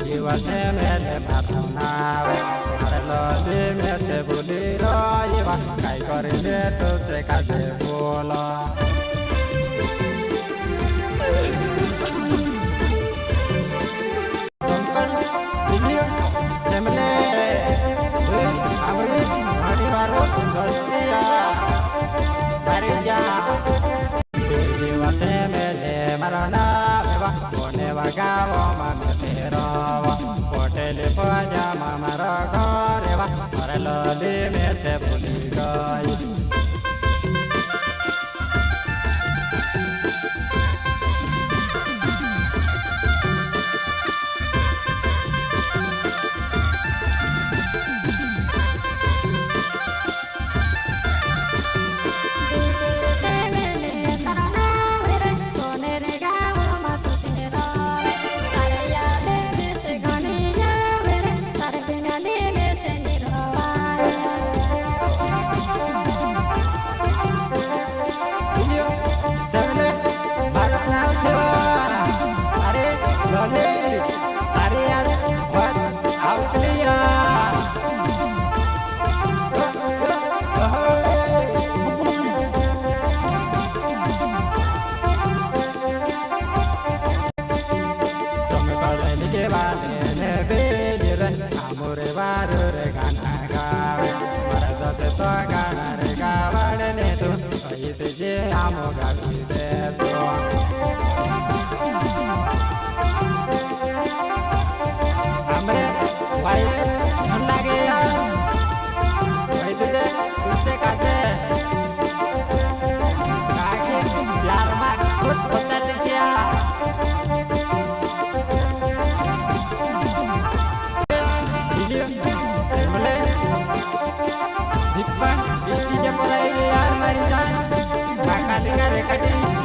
દિવસે મેલે પાથવનાવે મારેલો ધીમે છે ભૂલી રહ્યો કઈ કરીને તો છે કાજે બોલો Hotel pajama maragoreva marelo di mese puligai Istinya mulai armarisan, kakak dengar rekadis.